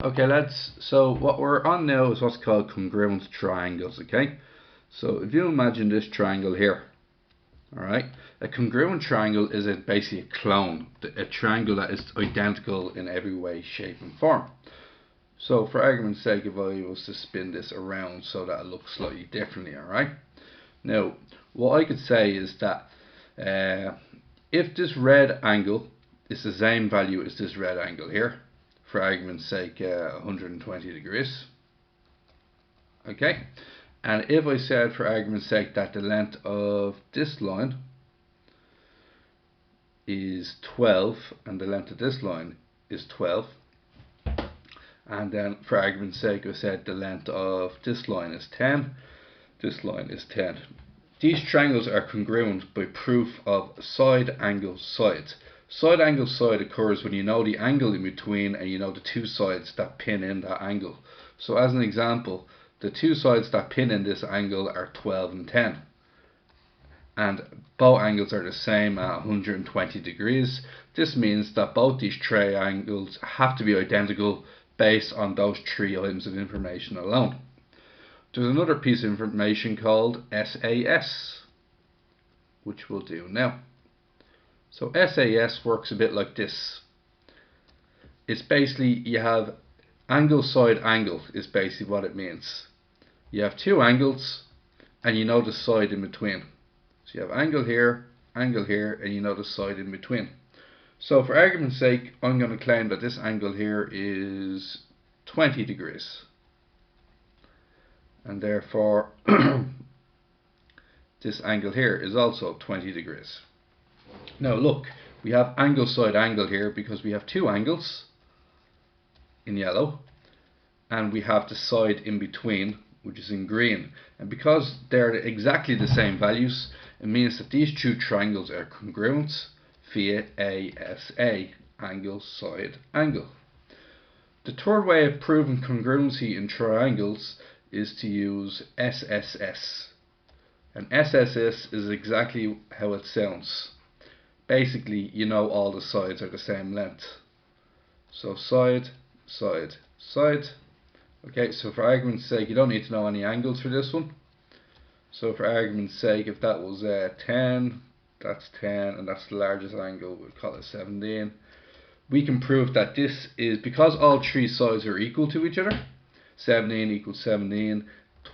Okay lads, so what we're on now is what's called congruent triangles, okay? So if you imagine this triangle here, alright, a congruent triangle is basically a clone, a triangle that is identical in every way, shape and form. So for argument's sake, if I was to spin this around so that it looks slightly differently, alright? Now, what I could say is that if this red angle is the same value as this red angle here, for argument's sake 120 degrees, okay, and if I said for argument's sake that the length of this line is 12 and the length of this line is 12, and then for argument's sake I said the length of this line is 10, this line is 10. These triangles are congruent by proof of side angle side. Side angle side occurs when you know the angle in between and you know the two sides that pin in that angle. So as an example, the two sides that pin in this angle are 12 and 10. And both angles are the same at 120 degrees. This means that both these triangles have to be identical based on those three items of information alone. There's another piece of information called SAS, which we'll do now. So SAS works a bit like this. It's basically, you have angle side angle is basically what it means. You have two angles and you know the side in between. So you have angle here, and you know the side in between. So for argument's sake, I'm going to claim that this angle here is 20 degrees. And therefore this angle here is also 20 degrees. Now look, we have angle side angle here because we have two angles in yellow and we have the side in between, which is in green, and because they're exactly the same values, it means that these two triangles are congruent via ASA, angle side angle. The third way of proving congruency in triangles is to use SSS, and SSS is exactly how it sounds. Basically, you know all the sides are the same length. So side, side, side. Okay, so for argument's sake, you don't need to know any angles for this one. So for argument's sake, if that was 10, that's 10, and that's the largest angle, we'll call it 17. We can prove that this is, because all three sides are equal to each other, 17 equals 17,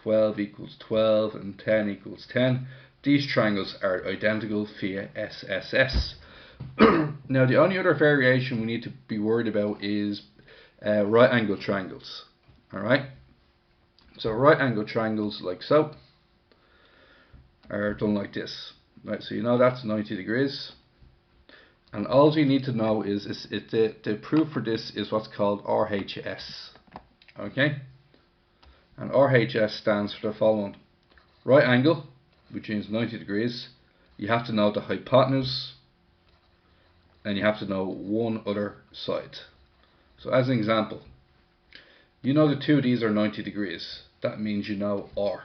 12 equals 12, and 10 equals 10. These triangles are identical via SSS. Now the only other variation we need to be worried about is right angle triangles. Alright, so right angle triangles like so are done like this. Right, so you know that's 90 degrees. And all you need to know is the proof for this is what's called RHS. Okay? And RHS stands for the following. Right angle, which means 90 degrees, you have to know the hypotenuse and you have to know one other side. So as an example, you know the two of these are 90 degrees. That means you know R.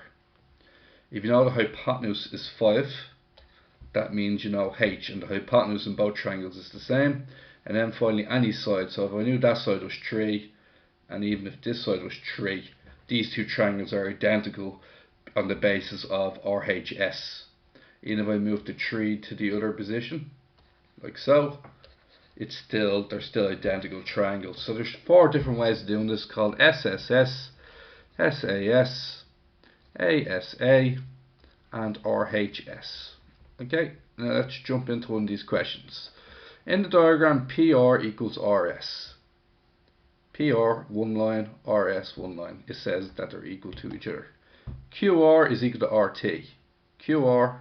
If you know the hypotenuse is 5, that means you know H, and the hypotenuse in both triangles is the same. And then finally any side, so if I knew that side was 3, and even if this side was 3, these two triangles are identical on the basis of RHS. Even if I move the 3 to the other position, like so, they're still identical triangles. So there's 4 different ways of doing this called SSS, SAS, ASA, and RHS. Okay, now let's jump into one of these questions. In the diagram, PR equals RS. PR, one line, RS, one line. It says that they're equal to each other. QR is equal to RT. QR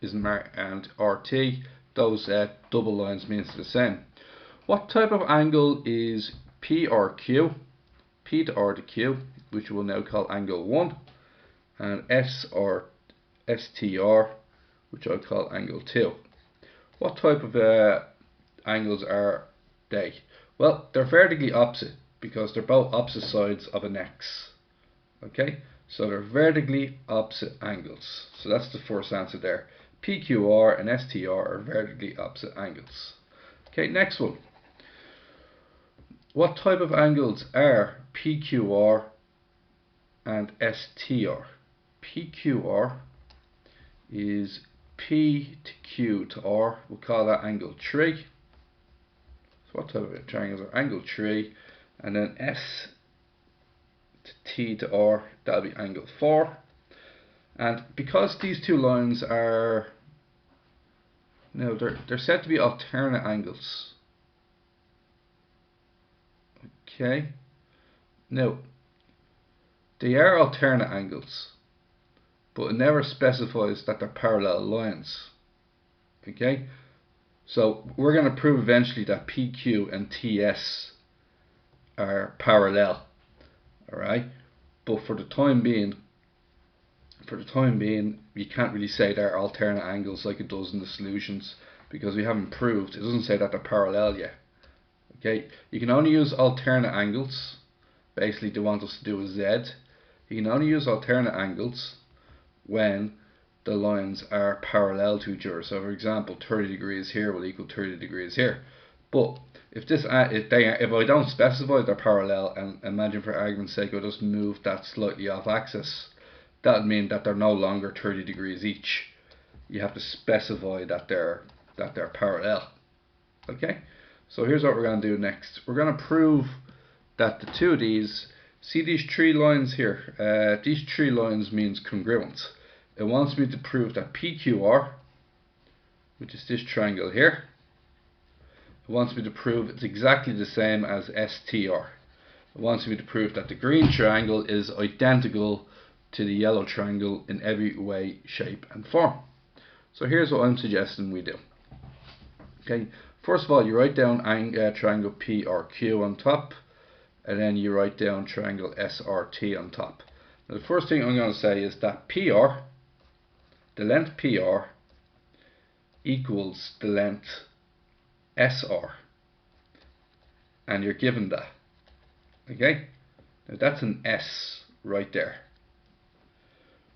is and RT, those double lines means the same. What type of angle is PRQ? P to R to Q, which we'll now call angle 1, and S or STR, which I'll call angle 2. What type of angles are they? Well, they're vertically opposite because they're both opposite sides of an X. Okay, so they're vertically opposite angles. So that's the first answer there. PQR and STR are vertically opposite angles. Okay, next one. what type of angles are PQR and STR? PQR is P to Q to R. We'll call that angle 3. So what type of triangles are angle 3? And then S to T to R, that'll be angle 4. And because these two lines are, they're said to be alternate angles. Okay. Now, they are alternate angles, but it never specifies that they're parallel lines. Okay. So we're going to prove eventually that PQ and TS are parallel. Alright. But for the time being, you can't really say they're alternate angles like it does in the solutions, because we haven't proved, it doesn't say that they're parallel yet. Okay, you can only use alternate angles. Basically, they want us to do a Z. You can only use alternate angles when the lines are parallel to each other. So, for example, 30 degrees here will equal 30 degrees here. But if I don't specify they're parallel, and imagine for argument's sake I just move that slightly off axis, that would mean that they're no longer 30 degrees each. You have to specify that they're parallel. Okay. So here's what we're going to do next. We're going to prove that the two of these, see these three lines here, these three lines means congruence. It wants me to prove that PQR, which is this triangle here, it wants me to prove it's exactly the same as STR. It wants me to prove that the green triangle is identical to the yellow triangle in every way, shape and form. So here's what I'm suggesting we do. Okay. First of all, you write down triangle PRQ on top, and then you write down triangle SRT on top. Now, the first thing I'm going to say is that PR, the length PR, equals the length SR, and you're given that. Okay, now that's an S right there.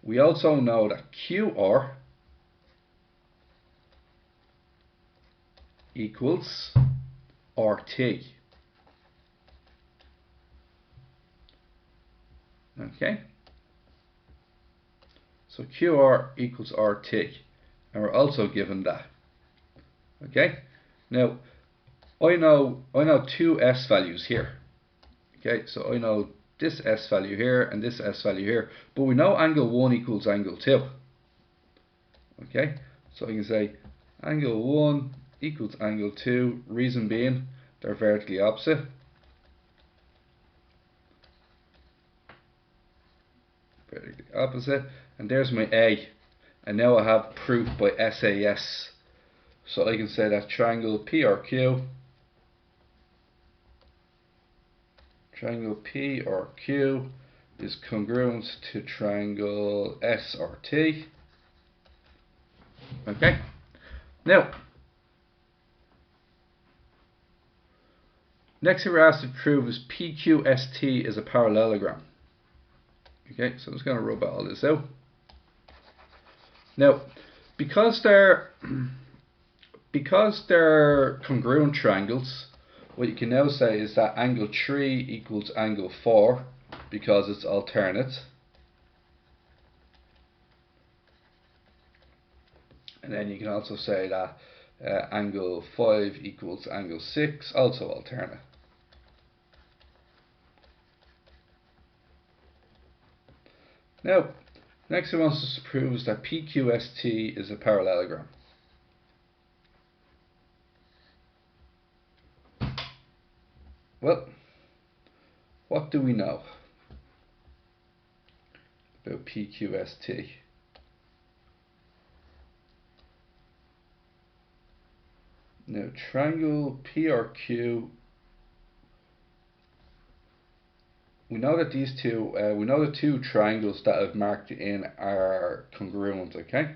We also know that QR equals RT. Okay, so QR equals RT, and we're also given that. Okay, now I know two S values here. Okay, so I know this S value here and this S value here, but we know angle 1 equals angle 2. Okay, so I can say angle 1 equals angle 2, reason being they're vertically opposite. Vertically opposite, and there's my A, and now I have proof by SAS. So I can say that triangle PRQ is congruent to triangle SRT. Okay, now next thing we're asked to prove is PQST is a parallelogram. Okay, so I'm just going to rub all this out. Now, because they're congruent triangles, what you can now say is that angle 3 equals angle 4 because it's alternate. And then you can also say that angle 5 equals angle 6, also alternate. Now, next it wants us to prove is that PQST is a parallelogram. Well, what do we know about PQST? Now, triangle PRQ, we know that these two, we know the two triangles that I've marked in are congruent, okay?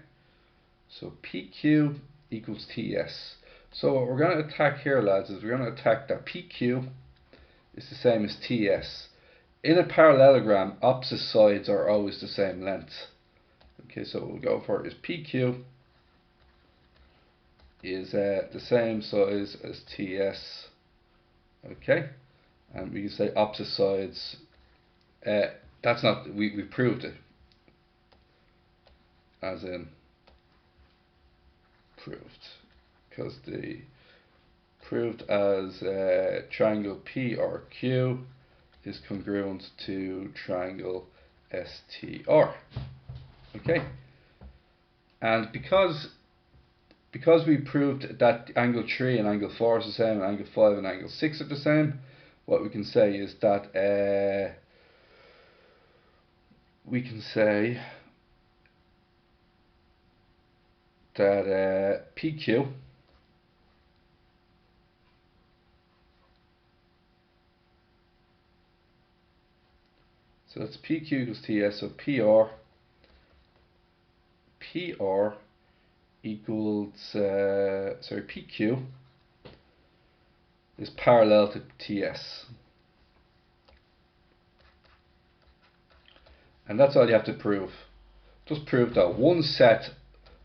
So PQ equals TS. So what we're going to attack here, lads, is we're going to attack that PQ is the same as TS. In a parallelogram, opposite sides are always the same length. Okay, so what we'll go for is PQ is the same size as TS. Okay, and we can say opposite sides. That's not, we proved it, as in proved, because the proved as triangle PRQ is congruent to triangle STR. Okay, and because we proved that angle 3 and angle 4 is the same, and angle 5 and angle 6 are the same, what we can say is that we can say that PQ so that's PQ equals TS, so PR equals PQ is parallel to TS, and that's all you have to prove. Just prove that one set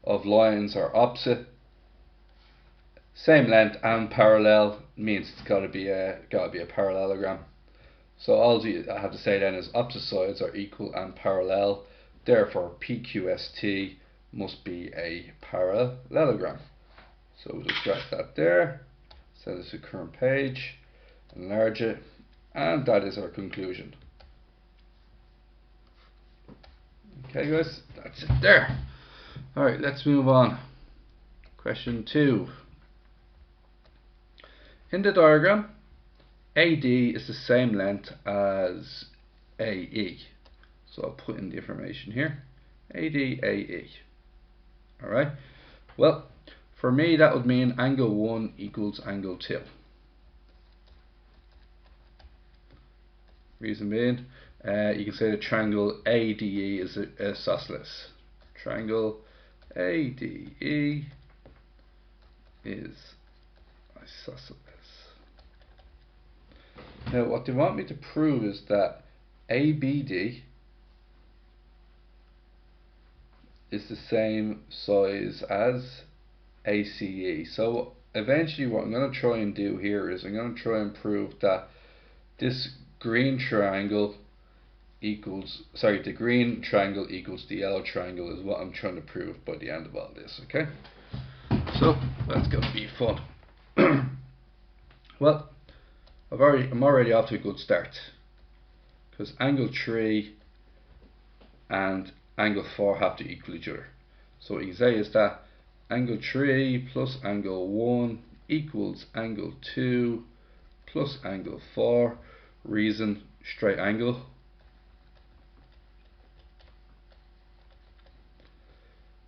of lines are opposite, same length and parallel, means it's got to be a parallelogram. So all I have to say then is opposite sides are equal and parallel, therefore PQST must be a parallelogram. So we'll just write that there, send it to the current page, enlarge it, and that is our conclusion. Okay guys, that's it there. Alright, let's move on. Question 2. In the diagram, AD is the same length as AE. So I'll put in the information here. AD, AE. Alright, well, for me that would mean angle 1 equals angle 2. Reason being, you can say the triangle ADE is isosceles. Triangle ADE is isosceles. Now what they want me to prove is that ABD is the same size as ACE. So eventually what I'm going to try and do here is I'm going to try and prove that this green triangle equals, the green triangle equals the yellow triangle is what I'm trying to prove by the end of all this, okay? So that's going to be fun. Well, I'm already off to a good start, because angle 3 and angle 4 have to equal each other. So what you can say is that angle 3 plus angle 1 equals angle 2 plus angle 4, reason straight angle.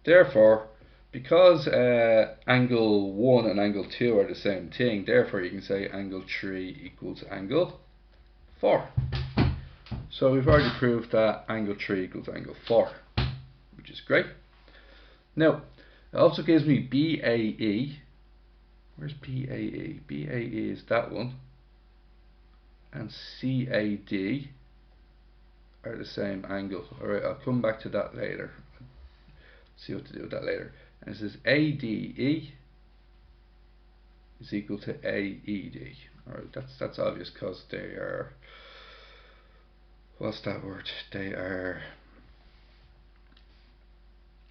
Therefore, because angle 1 and angle 2 are the same thing, therefore you can say angle 3 equals angle 4. So we've already proved that angle 3 equals angle 4, which is great. Now, it also gives me BAE. Where's BAE? BAE is that one. And CAD are the same angle. Alright, I'll come back to that later. See what to do with that later. And it says ADE is equal to AED. Alright, that's obvious because they are, what's that word? They are,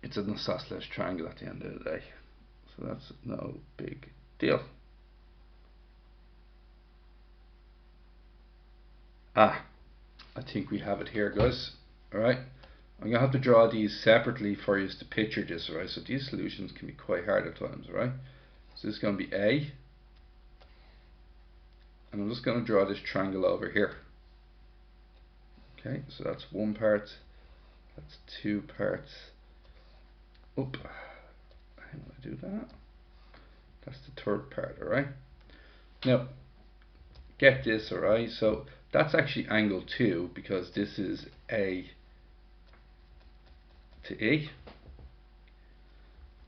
it's an isosceles triangle at the end of the day. So that's no big deal. I think we have it here, guys. Alright, I'm going to have to draw these separately for you to picture this, right? So these solutions can be quite hard at times, right? So this is going to be A, and I'm just going to draw this triangle over here. Okay, so that's one part, that's two parts. Oop, how do I do that? That's the third part, alright? Now, get this, alright? So that's actually angle 2 because this is A to E,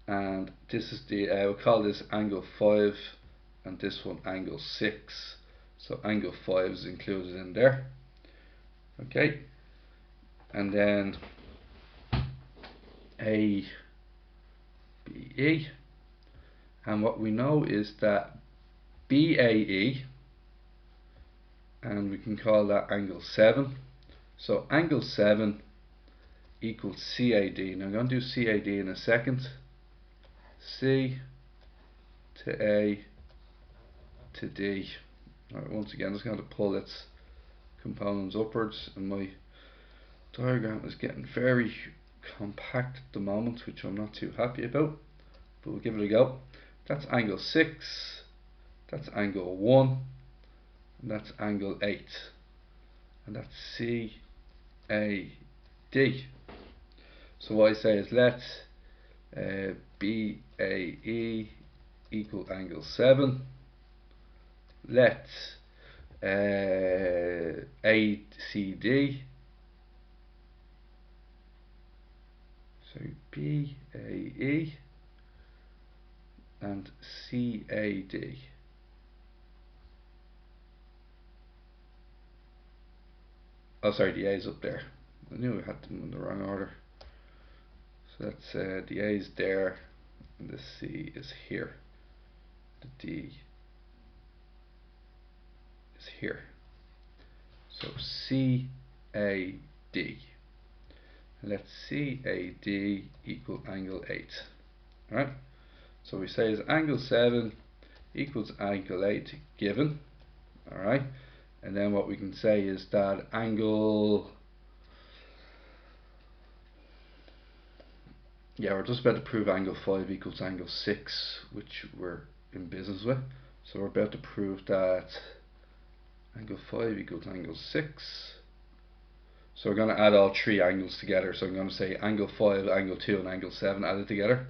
and this is the we'll call this angle 5, and this one angle 6. So angle 5 is included in there. Okay, and then ABE, and what we know is that BAE and we can call that angle 7. So angle 7 equals CAD. Now I'm going to do CAD in a second. C to A to D. Alright, once again, I'm just going to pull its components upwards, and my diagram is getting very compact at the moment, which I'm not too happy about, but we'll give it a go. That's angle 6, that's angle 1, and that's angle 8, and that's CAD. So what I say is let BAE equal angle 7, let ACD, so BAE and CAD. Oh, sorry, the A is up there. I knew I had them in the wrong order. So that's the A is there, and the C is here. The D is here. So CAD. And let CAD equal angle 8. Alright? So we say is angle 7 equals angle 8 given. Alright? And then what we can say is that angle, we're just about to prove angle 5 equals angle 6, which we're in business with. So we're about to prove that angle 5 equals angle 6. So we're going to add all three angles together. So I'm going to say angle 5, angle 2, and angle 7 added together.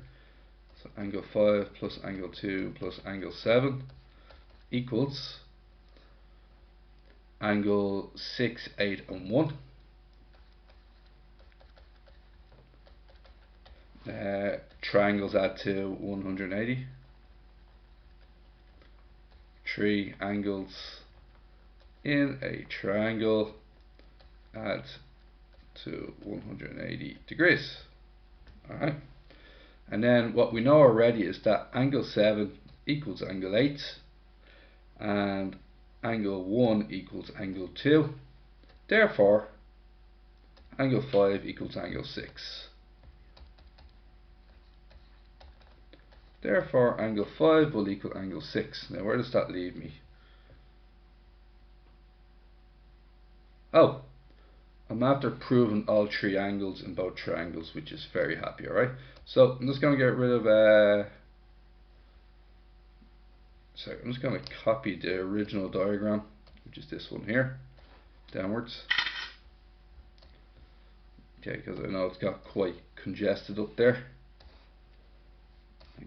So angle 5 plus angle 2 plus angle 7 equals angle 6, 8, and 1. Triangles add to 180. Three angles in a triangle add to 180 degrees. Alright. And then what we know already is that angle 7 equals angle 8, and angle 1 equals angle 2. Therefore, angle 5 equals angle 6. Therefore, angle 5 will equal angle 6. Now, where does that leave me? Oh, I'm after proving all three angles in both triangles, which is very happy, alright? So, I'm just going to get rid of I'm just going to copy the original diagram, which is this one here, downwards. Okay, because I know it's got quite congested up there.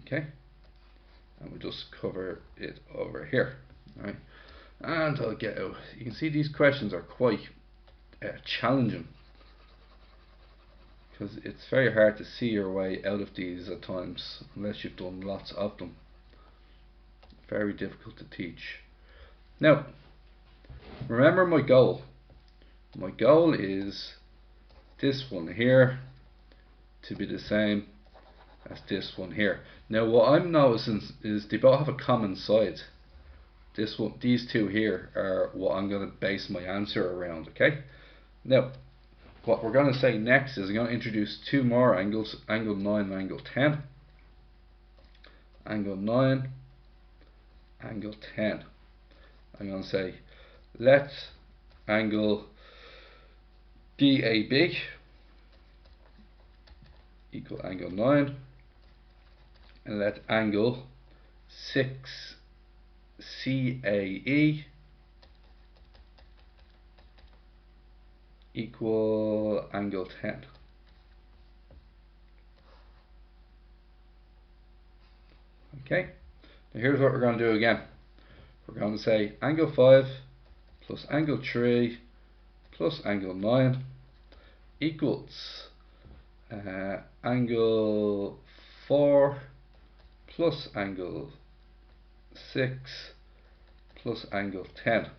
Okay, and we'll just cover it over here. Alright, and I'll get out. You can see these questions are quite challenging, because it's very hard to see your way out of these at times unless you've done lots of them. Very difficult to teach. Now, remember my goal. My goal is this one here to be the same as this one here. Now, what I'm noticing is they both have a common side. This one, these two here are what I'm going to base my answer around. Okay. Now, what we're going to say next is I'm going to introduce two more angles, angle 9 and angle 10. Angle 9, angle 10. I'm going to say let angle DAB equal angle 9, and let angle 6 CAE equal angle 10. Okay, now here's what we're going to do again. We're going to say angle 5 plus angle 3 plus angle 9 equals angle 4 plus angle 6 plus angle 10.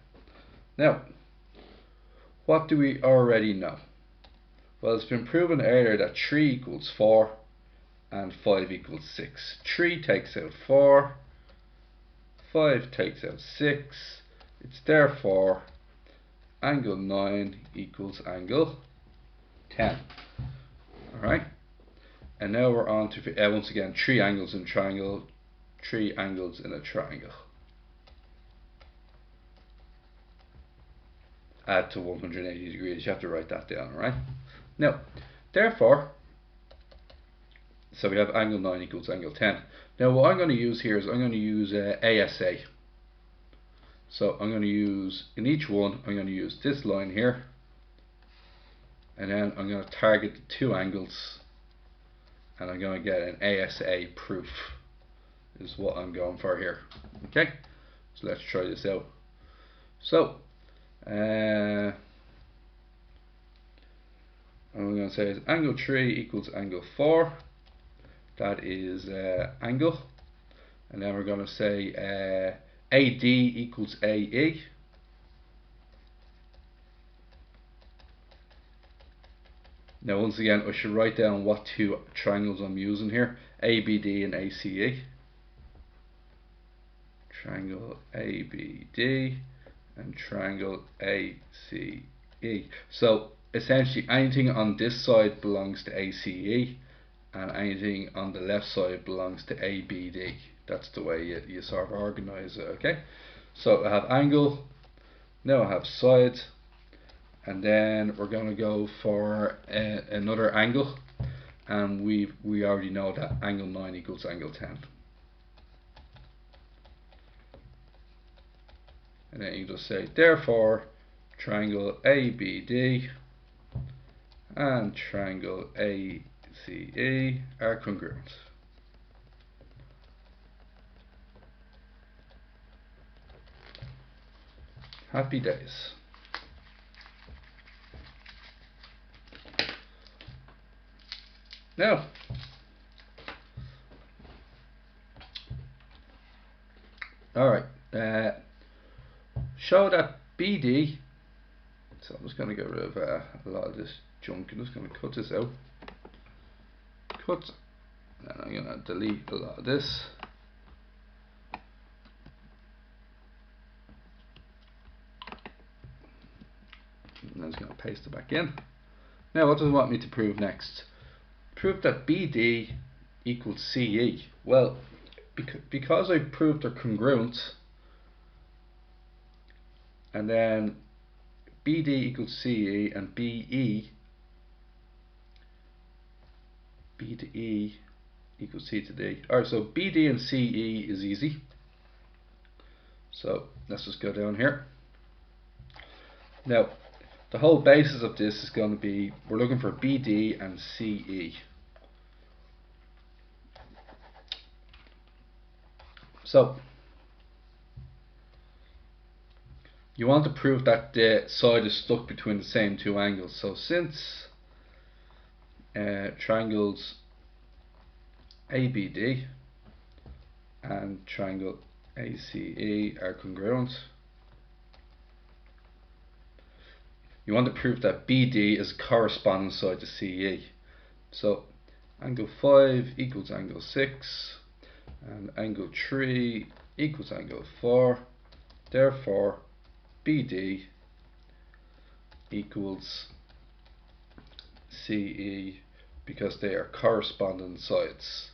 Now, what do we already know? Well, it's been proven earlier that 3 equals 4 and 5 equals 6. 3 takes out 4, 5 takes out 6. It's therefore angle 9 equals angle 10. Alright, and now we're on to once again 3 angles in a triangle, 3 angles in a triangle. Add to 180 degrees, you have to write that down, alright? Now, therefore, so we have angle 9 equals angle 10. Now what I'm going to use here is I'm going to use ASA. So I'm going to use, in each one, I'm going to use this line here, and then I'm going to target the 2 angles, and I'm going to get an ASA proof, is what I'm going for here. Okay, so let's try this out. So, I'm going to say is angle 3 equals angle 4. That is angle, and then we're going to say AD equals AE. Now once again, I should write down what 2 triangles I'm using here: ABD and ACE. Triangle ABD and triangle ACE. So essentially anything on this side belongs to ACE, and anything on the left side belongs to ABD. That's the way you sort of organize it, okay? So I have angle, now I have side, and then we're going to go for another angle, and we already know that angle 9 equals angle 10. And then you just say, therefore, triangle ABD and triangle ACE are congruent. Happy days. Now, alright, show that BD, so I'm just going to get rid of a lot of this junk. I'm just going to cut this out. Cut, and I'm going to delete a lot of this. And I'm just going to paste it back in. Now what does it want me to prove next? Prove that BD equals CE. Well, because I proved they're congruent, and then BD equals CE and BE B to E equals C to D. Alright, so BD and CE is easy. So let's just go down here. Now, the whole basis of this is going to be, we're looking for BD and CE. So, you want to prove that the side is stuck between the same 2 angles. So since triangles ABD and triangle ACE are congruent, you want to prove that BD is corresponding side to CE. So angle 5 equals angle 6, and angle 3 equals angle 4. Therefore, BD equals CE because they are corresponding sides.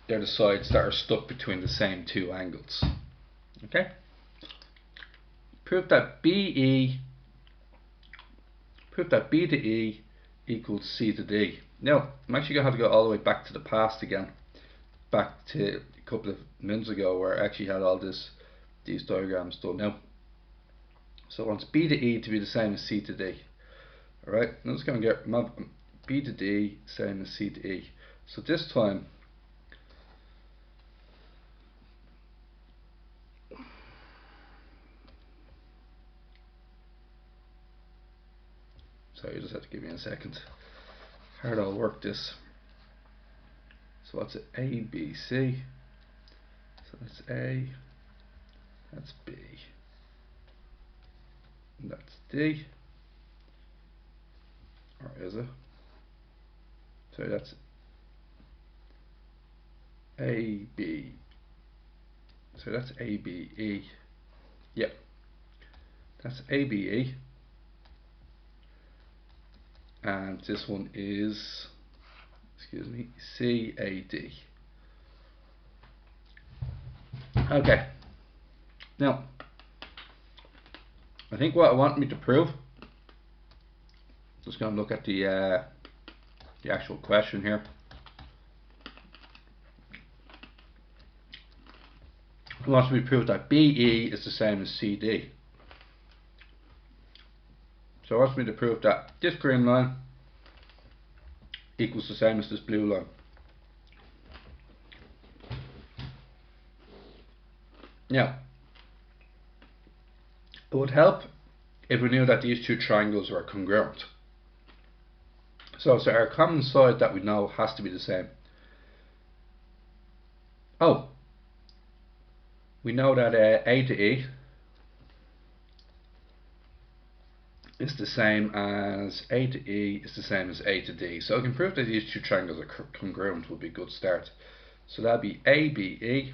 They're the sides that are stuck between the same 2 angles. Okay? Prove that B to E equals C to D. Now, I'm actually going to have to go all the way back to the past again. Back to a couple of minutes ago where I actually had all these diagrams done now. So I want B to E to be the same as C to D. Alright, I'm just going to get B to D same as C to E. So this time, sorry, you just have to give me a second. How do I work this? So what's it? A, B, C. So that's A, that's B, and that's D. Or is it? So that's A, B. So that's A, B, E. Yep, that's ABE, and this one is, excuse me, CAD. Okay, now I think what I want me to prove, just going to look at the actual question here. It wants me to prove that BE is the same as CD. So it wants me to prove that this green line equals the same as this blue line. Now, it would help if we knew that these two triangles were congruent. So our common side that we know has to be the same. Oh, we know that A to E is the same as A to E is the same as A to D. So I can prove that these two triangles are congruent would be a good start. So that'd be ABE.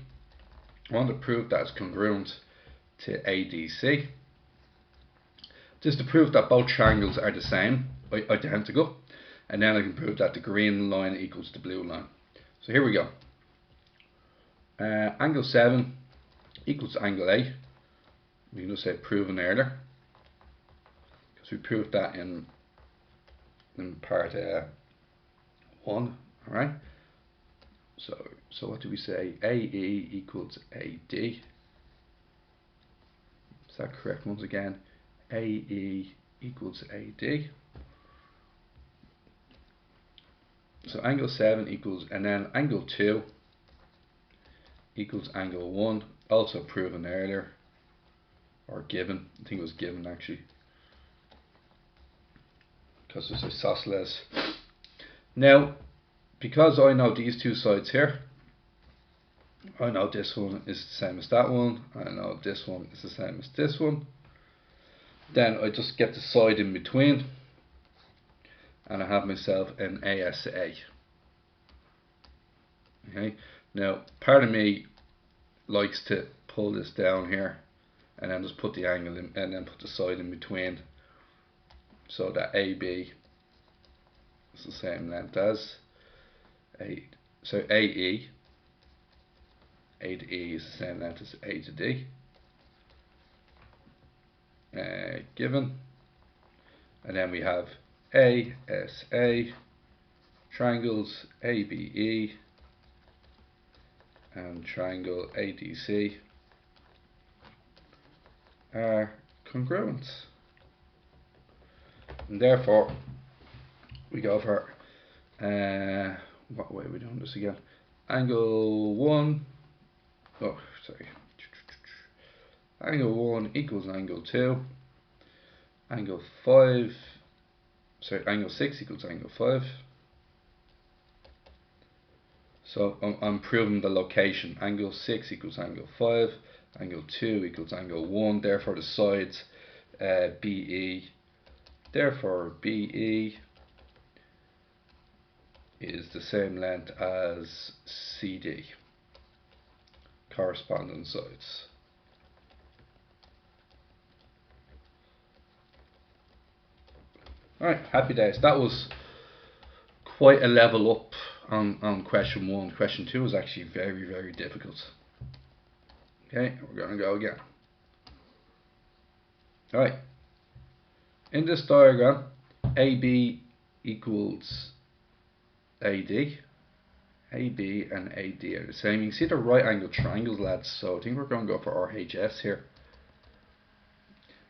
I want to prove that it's congruent to ADC. Just to prove that both triangles are the same, identical, and then I can prove that the green line equals the blue line. So here we go. Angle 7 equals angle 8. We can just say proven earlier, because we proved that in part 1. Alright. So what do we say? AE equals AD. Is that correct? Once again, AE equals AD. So angle 7 equals, and then angle 2 equals angle 1, also proven earlier, or given. I think it was given actually, because it's isosceles. Now, because I know these two sides here, I know this one is the same as that one, I know this one is the same as this one, then I just get the side in between, and I have myself an ASA. Okay. Now, part of me likes to pull this down here, and then just put the angle in, and then put the side in between, so that AB is the same length as A. So AE, A to E is the same length as A to D. Given, and then we have ASA, triangles ABE and triangle ADC are congruent, and therefore we go for what way are we doing this again? Angle 1, oh sorry, angle 1 equals angle 2, angle 5, sorry, angle 6 equals angle 5. So I'm proving the location. Angle 6 equals angle 5, angle 2 equals angle 1, therefore the sides BE, therefore BE is the same length as CD, corresponding sides. Alright, happy days. That was quite a level up on question 1. Question 2 was actually very, very difficult. Okay, we're going to go again. Alright, in this diagram, AB equals AD. AB and AD are the same. You can see the right angle triangles, lads, so I think we're going to go for RHS here.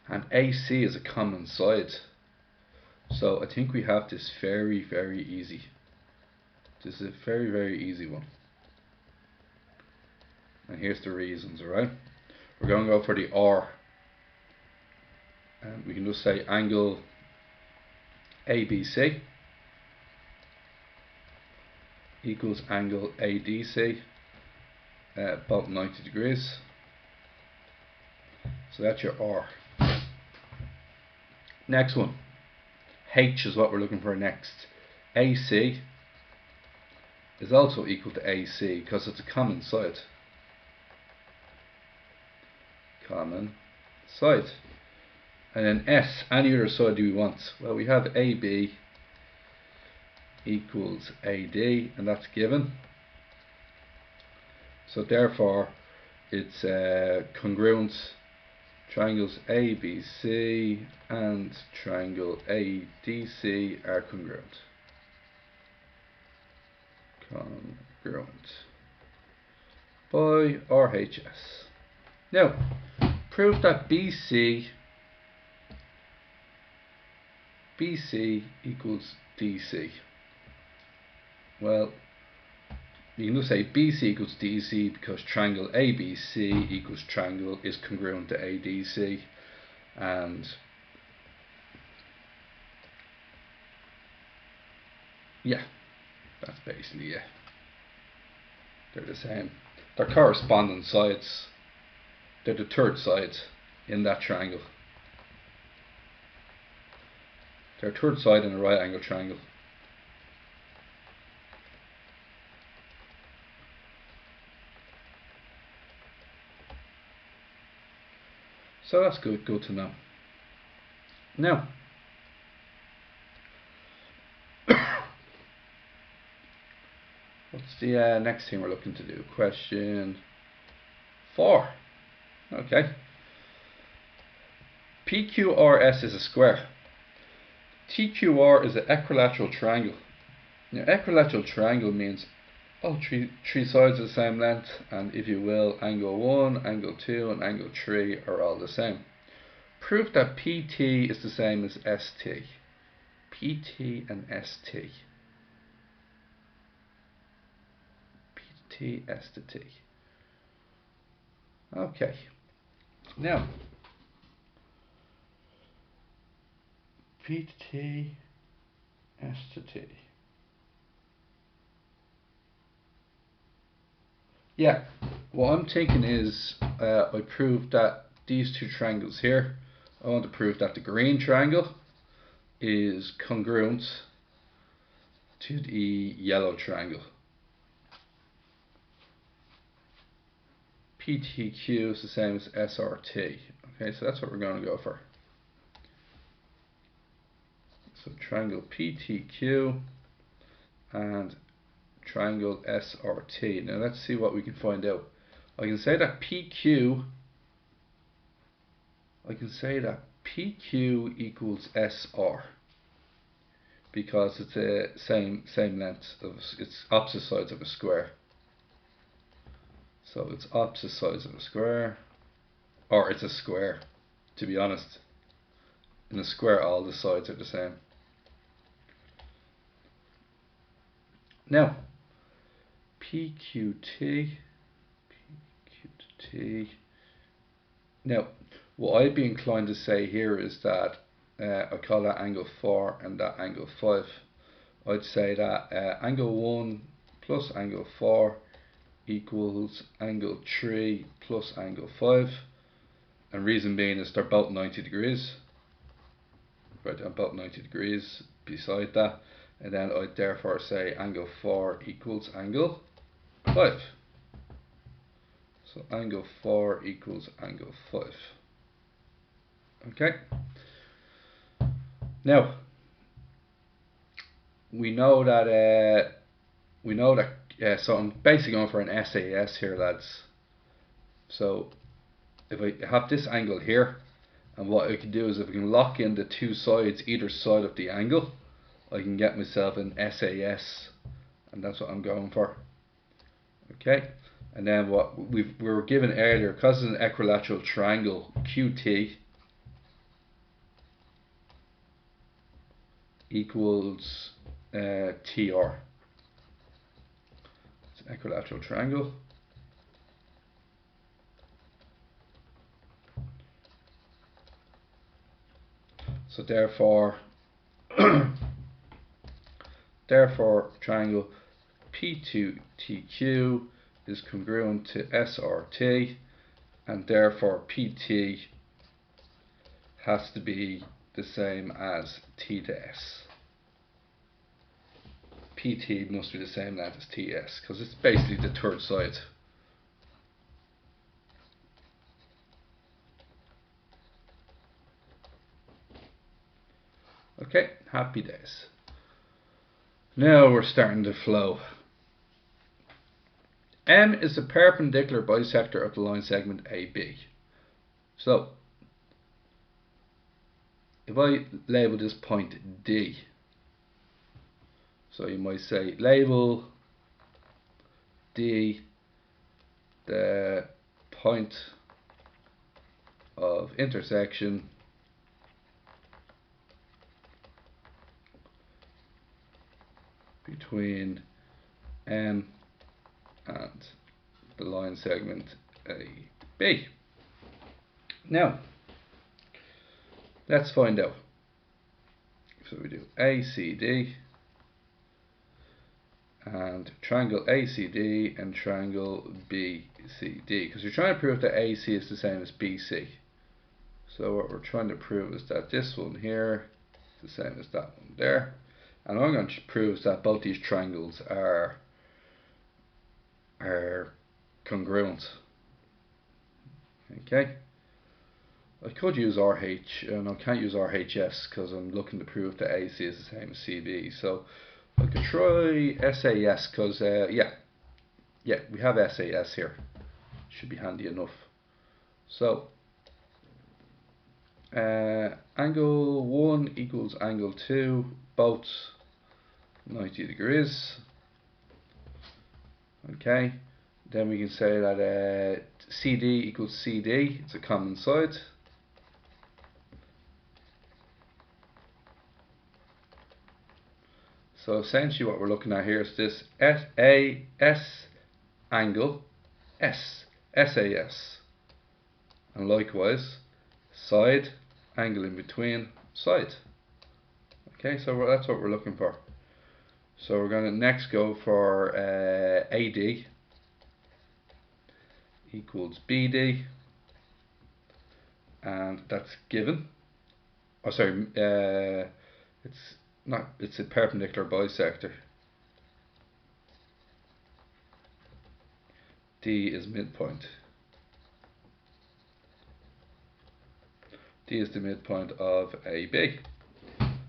And AC is a common side. So I think we have this very, very easy. This is a very, very easy one. And here's the reasons, alright? We're going to go for the R. And we can just say angle ABC equals angle ADC, about 90 degrees. So that's your R. Next one. H is what we're looking for next. AC is also equal to AC because it's a common side. Common side. And then S, any other side do we want? Well, we have AB equals AD, and that's given. So therefore, it's congruent. Triangles ABC and triangle ADC are congruent. Congruent by RHS. Now, prove that BC equals DC. Well, you can just say BC equals DC because triangle ABC equals triangle is congruent to ADC, and yeah, that's basically it. They're the same. They're corresponding sides. They're the third side in that triangle. They're third side in a right angle triangle. So that's good to know. Now, what's the next thing we're looking to do? Question 4. Okay. PQRS is a square. TQR is an equilateral triangle. Now, equilateral triangle means all three sides are the same length, and if you will, angle 1, angle 2, and angle 3 are all the same. Prove that PT is the same as ST. PT and ST. PT, S to T. Okay. Now, PT, S to T. Yeah, what I'm thinking is I proved that these two triangles here, I want to prove that the green triangle is congruent to the yellow triangle. PTQ is the same as SRT. Okay, so that's what we're going to go for. So triangle PTQ and triangle SRT. Now let's see what we can find out. I can say that PQ equals SR because it's the same length of, it's opposite sides of a square. So it's opposite sides of a square, or it's a square, to be honest. In a square all the sides are the same. Now PQT. Now, what I'd be inclined to say here is that I call that angle 4 and that angle 5. I'd say that angle 1 plus angle 4 equals angle 3 plus angle 5. And reason being is they're both 90 degrees. Right, they're both 90 degrees beside that. And then I'd therefore say angle 4 equals angle 5. So angle 4 equals angle 5. Okay. Now we know that so I'm basically going for an SAS here, lads. So if I have this angle here, and what I can do is if I can lock in the two sides either side of the angle, I can get myself an SAS, and that's what I'm going for. Okay. And then what we were given earlier, because it's an equilateral triangle, QT equals TR. It's an equilateral triangle. So therefore, triangle P2TQ is congruent to SRT, and therefore PT has to be the same as T to S. PT must be the same length as TS because it's basically the third side. Okay, happy days. Now we're starting to flow. M is the perpendicular bisector of the line segment AB. So, if I label this point D, so you might say label D the point of intersection between M and the line segment AB. Now, let's find out. So we do ACD and triangle ACD and triangle BCD, because you're trying to prove that AC is the same as BC. So what we're trying to prove is that this one here is the same as that one there. And what I'm going to prove is that both these triangles are congruent. Okay. I could use RH, and I can't use RHS because I'm looking to prove that AC is the same as CB. So I could try SAS because, yeah, we have SAS here. Should be handy enough. So, angle 1 equals angle 2, both 90 degrees. Okay, then we can say that CD equals CD, it's a common side. So essentially what we're looking at here is this SAS angle SAS, and likewise side angle in between side. Okay, so that's what we're looking for. So we're going to next go for AD equals BD, and that's given. Oh, sorry, it's a perpendicular bisector. D is midpoint. D is the midpoint of AB.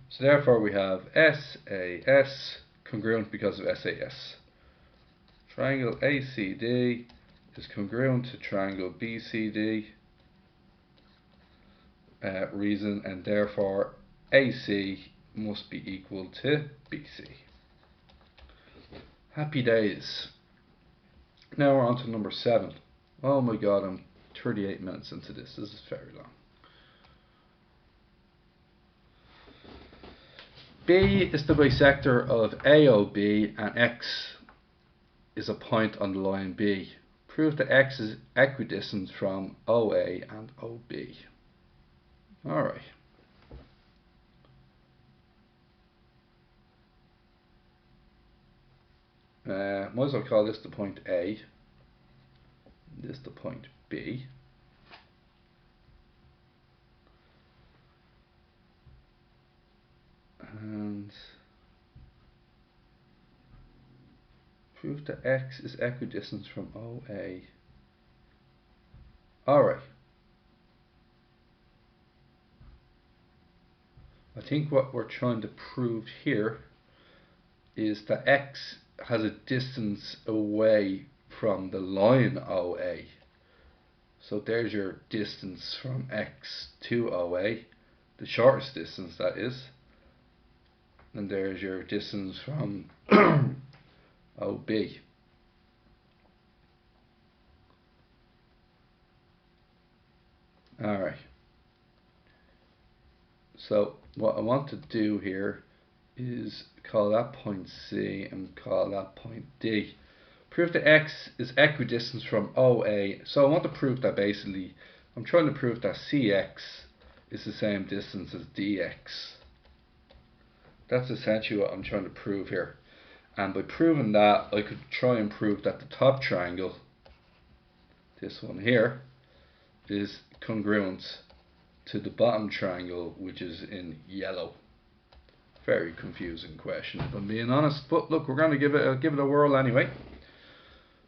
So therefore we have SAS congruent because of SAS. Triangle ACD is congruent to triangle BCD reason, and therefore AC must be equal to BC. Happy days. Now we're on to number 7. Oh my god, I'm 38 minutes into this. This is very long. B is the bisector of AOB and X is a point on the line B. Prove that X is equidistant from OA and OB. Alright. Might as well call this the point A. This the point B. And prove that X is equidistant from OA. Alright. I think what we're trying to prove here is that X has a distance away from the line OA. So there's your distance from X to OA, the shortest distance that is. And there's your distance from OB. Alright. So what I want to do here is call that point C and call that point D. Prove that X is equidistant from OA. So I want to prove that basically, I'm trying to prove that CX is the same distance as DX. That's essentially what I'm trying to prove here. And by proving that, I could try and prove that the top triangle, this one here, is congruent to the bottom triangle, which is in yellow. Very confusing question, if I'm being honest, but look, we're going to give it a whirl anyway.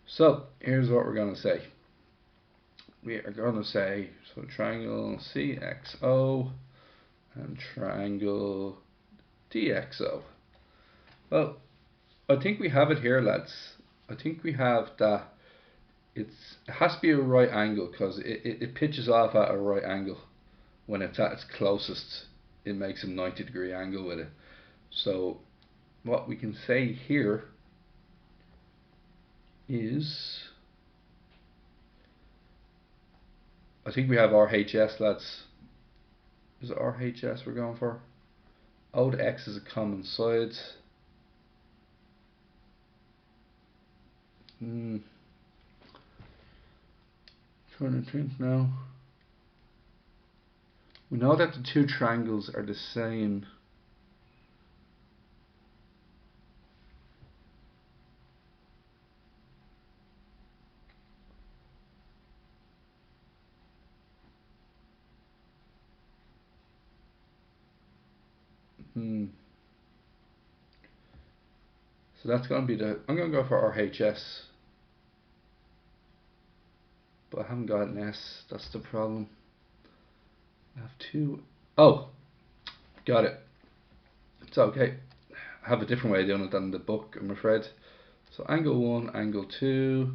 So here's what we're going to say. We are going to say, so triangle CXO and triangle dxo. Well, I think we have it here, lads. I think we have that it has to be a right angle, because it pitches off at a right angle. When it's at its closest, it makes a 90-degree angle with it. So what we can say here is, I think we have RHS, lads. Is it RHS we're going for? O to X is a common side. Trying to think now. We know that the two triangles are the same. So that's going to be I'm going to go for RHS. But I haven't got an S, that's the problem. I have two. Oh, got it. It's okay. I have a different way of doing it than the book, I'm afraid. So angle 1, angle 2,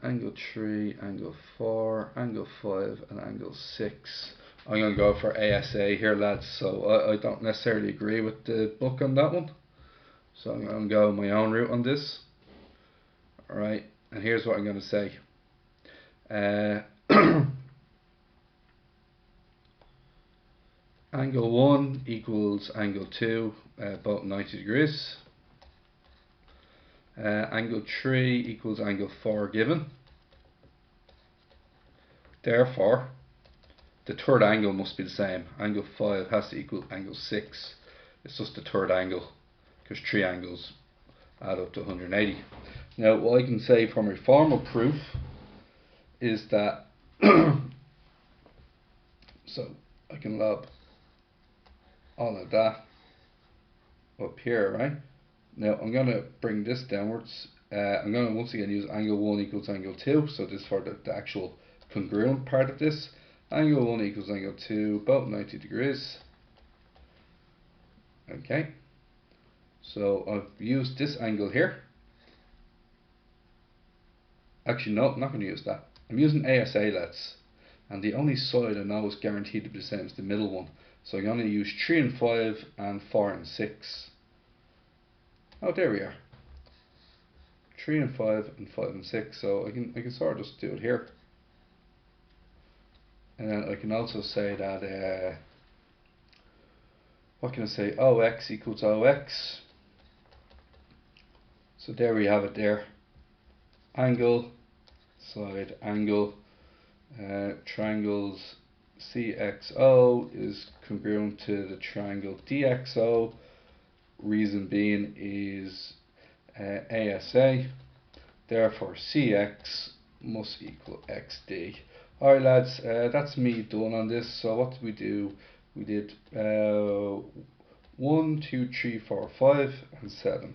angle 3, angle 4, angle 5, and angle 6. I'm going to go for ASA here, lads. So I don't necessarily agree with the book on that one. So I'm going to go my own route on this. Alright, and here's what I'm going to say. Angle 1 equals angle 2, both 90 degrees. Angle 3 equals angle 4 given. Therefore, the third angle must be the same. Angle 5 has to equal angle 6. It's just the third angle, because three angles add up to 180. Now, what I can say for my formal proof is that so I can lob all of that up here, right? Now I'm going to bring this downwards. I'm going to once again use angle 1 equals angle 2. So this is for the actual congruent part of this. Angle 1 equals angle 2, both 90 degrees. Okay. So I've used this angle here. Actually, no, I'm not going to use that. I'm using ASA, lads. And the only side I know is guaranteed to be the same as the middle one. So I'm going to use 3 and 5 and 4 and 6. Oh, there we are. 3 and 5 and 5 and 6. So I can sort of just do it here. And then I can also say that what can I say? OX equals OX. So there we have it there. Angle, side, angle. Triangles CXO is congruent to the triangle DXO. Reason being is ASA. Therefore CX must equal XD. Alright, lads, that's me done on this. So what did we do? We did 1, 2, 3, 4, 5 and 7.